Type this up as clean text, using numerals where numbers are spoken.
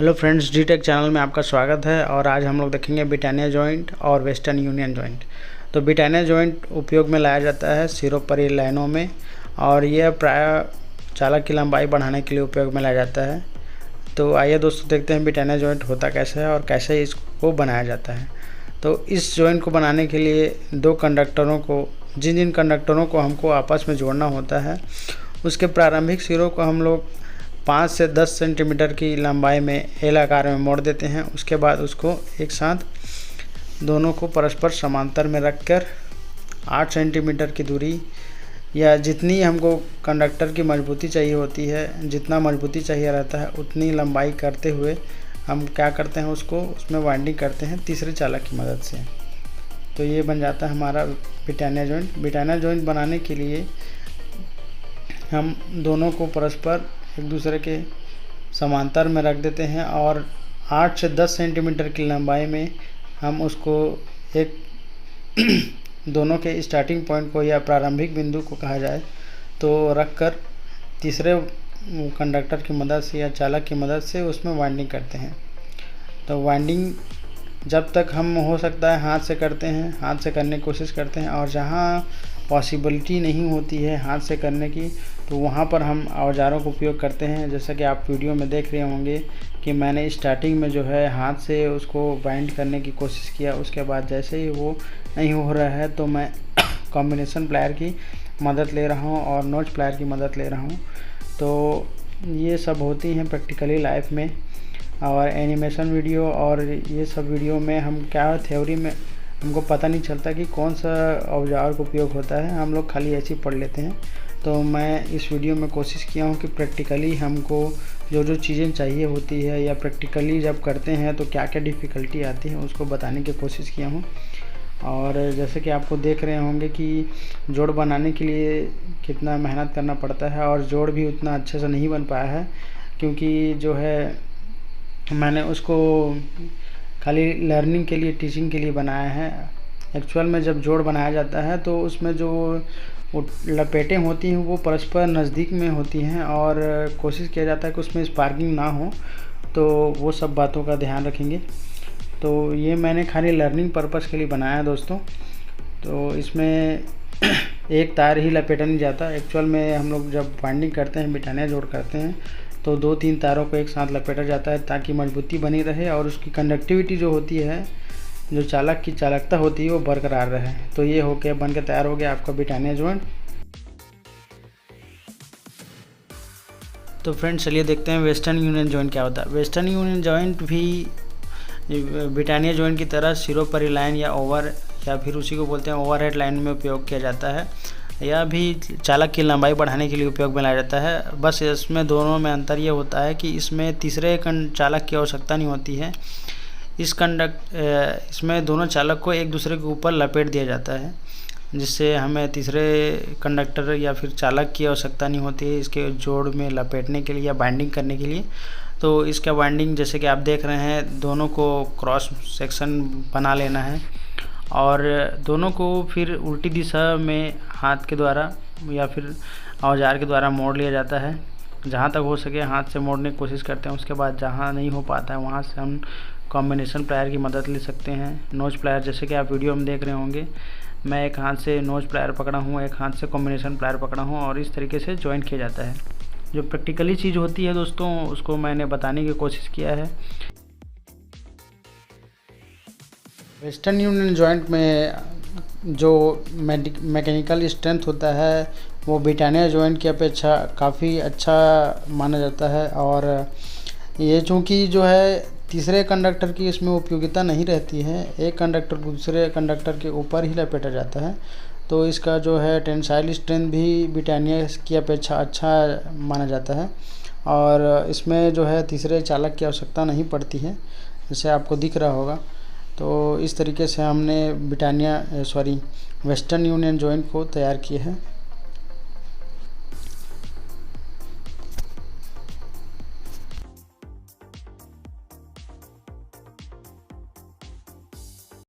Hello friends, D take channel में आपका स्वागत है। और आज हम लोग देखेंगे ब्रिटानिया जॉइंट और वेस्टर्न यूनियन जॉइंट। तो ब्रिटानिया जॉइंट उपयोग में लाया जाता है सिरोपरी लाइनों में, और यह प्राय चालक की लंबाई बढ़ाने के लिए उपयोग में लाया जाता है। तो आइए दोस्तों देखते हैं ब्रिटानिया जॉइंट होता कैसे है और कैसे इसको बनाया जाता है। तो इस जॉइंट को बनाने के लिए दो कंडक्टरों को जिन कंडक्टरों को हमको आपस में जोड़ना होता है, उसके प्रारंभिक सिरों को हम लोग 5 से 10 सेंटीमीटर की लंबाई में एल आकार में मोड़ देते हैं। उसके बाद उसको एक साथ दोनों को परस्पर समांतर में रखकर 8 सेंटीमीटर की दूरी या जितनी हमको कंडक्टर की मजबूती चाहिए होती है, जितना मजबूती चाहिए रहता है उतनी लंबाई करते हुए हम क्या करते हैं, उसमें वाइंडिंग करते हैं तीसरे चालक की मदद से। तो ये बन जाता है हमारा ब्रिटानिया जॉइंट। ब्रिटानिया जॉइंट बनाने के लिए हम दोनों को परस्पर एक दूसरे के समांतर में रख देते हैं और 8 से 10 सेंटीमीटर की लंबाई में हम उसको एक दोनों के स्टार्टिंग पॉइंट को या प्रारंभिक बिंदु को कहा जाए तो रखकर तीसरे कंडक्टर की मदद से या चालक की मदद से उसमें वाइंडिंग करते हैं। तो वाइंडिंग जब तक हम हो सकता है हाथ से करते हैं, हाथ से करने की कोशिश करते हैं, और जहाँ पॉसिबिलिटी नहीं होती है हाथ से करने की तो वहाँ पर हम औजारों का उपयोग करते हैं। जैसा कि आप वीडियो में देख रहे होंगे कि मैंने स्टार्टिंग में जो है हाथ से उसको बाइंड करने की कोशिश किया। उसके बाद जैसे ही वो नहीं हो रहा है तो मैं कॉम्बिनेशन प्लायर की मदद ले रहा हूँ और नोच प्लायर की मदद ले रहा हूँ। तो ये सब होती हैं प्रैक्टिकली लाइफ में। और एनिमेशन वीडियो और ये सब वीडियो में हम क्या थ्योरी में हमको पता नहीं चलता कि कौन सा औजार का उपयोग होता है, हम लोग खाली ऐसे ही पढ़ लेते हैं। तो मैं इस वीडियो में कोशिश किया हूँ कि प्रैक्टिकली हमको जो जो चीज़ें चाहिए होती है या प्रैक्टिकली जब करते हैं तो क्या क्या डिफ़िकल्टी आती है उसको बताने की कोशिश किया हूँ। और जैसे कि आपको देख रहे होंगे कि जोड़ बनाने के लिए कितना मेहनत करना पड़ता है, और जोड़ भी उतना अच्छे से नहीं बन पाया है क्योंकि जो है मैंने उसको खाली लर्निंग के लिए, टीचिंग के लिए बनाया है। एक्चुअल में जब जोड़ बनाया जाता है तो उसमें जो वो लपेटें होती हैं वो परस्पर नज़दीक में होती हैं और कोशिश किया जाता है कि उसमें स्पार्किंग ना हो। तो वो सब बातों का ध्यान रखेंगे। तो ये मैंने खाली लर्निंग पर्पस के लिए बनाया है दोस्तों। तो इसमें एक तार ही लपेटा नहीं जाता। एक्चुअल में हम लोग जब बाइंडिंग करते हैं, ब्रिटानिया जोड़ करते हैं तो 2-3 तारों को एक साथ लपेटा जाता है ताकि मजबूती बनी रहे और उसकी कंडक्टिविटी जो होती है, जो चालक की चालकता होती है वो बरकरार रहे। तो ये होके बन के तैयार हो गया आपका ब्रिटानिया जॉइंट। तो फ्रेंड्स चलिए देखते हैं वेस्टर्न यूनियन जॉइंट क्या होता है। वेस्टर्न यूनियन जॉइंट भी ब्रिटानिया जॉइंट की तरह सिरोपरी लाइन या फिर उसी को बोलते हैं ओवरहेड लाइन में उपयोग किया जाता है। यह भी चालक की लंबाई बढ़ाने के लिए उपयोग में लाया जाता है। बस इसमें दोनों में अंतर ये होता है कि इसमें तीसरे चालक की आवश्यकता नहीं होती है। इसमें दोनों चालक को एक दूसरे के ऊपर लपेट दिया जाता है, जिससे हमें तीसरे कंडक्टर या फिर चालक की आवश्यकता नहीं होती है इसके जोड़ में लपेटने के लिए या बाइंडिंग करने के लिए। तो इसका बाइंडिंग जैसे कि आप देख रहे हैं, दोनों को क्रॉस सेक्शन बना लेना है और दोनों को फिर उल्टी दिशा में हाथ के द्वारा या फिर औजार के द्वारा मोड़ लिया जाता है। जहाँ तक हो सके हाथ से मोड़ने की कोशिश करते हैं। उसके बाद जहाँ नहीं हो पाता है वहाँ से हम कॉम्बिनेशन प्लायर की मदद ले सकते हैं, नोच प्लायर। जैसे कि आप वीडियो में देख रहे होंगे, मैं एक हाथ से नोच प्लायर पकड़ा हूँ, एक हाथ से कॉम्बिनेशन प्लायर पकड़ा हूँ और इस तरीके से जॉइंट किया जाता है। जो प्रैक्टिकली चीज़ होती है दोस्तों उसको मैंने बताने की कोशिश किया है। वेस्टर्न यूनियन जॉइंट में जो मैकेनिकल स्ट्रेंथ होता है वो ब्रिटानिया जॉइंट की अपेक्षा काफ़ी अच्छा माना जाता है। और ये चूँकि जो है तीसरे कंडक्टर की इसमें उपयोगिता नहीं रहती है, एक कंडक्टर दूसरे कंडक्टर के ऊपर ही लपेटा जाता है, तो इसका जो है टेंसाइल स्ट्रेंथ भी ब्रिटानिया की अपेक्षा अच्छा माना जाता है। और इसमें जो है तीसरे चालक की आवश्यकता नहीं पड़ती है, जैसे आपको दिख रहा होगा। तो इस तरीके से हमने वेस्टर्न यूनियन जॉइंट को तैयार किया है।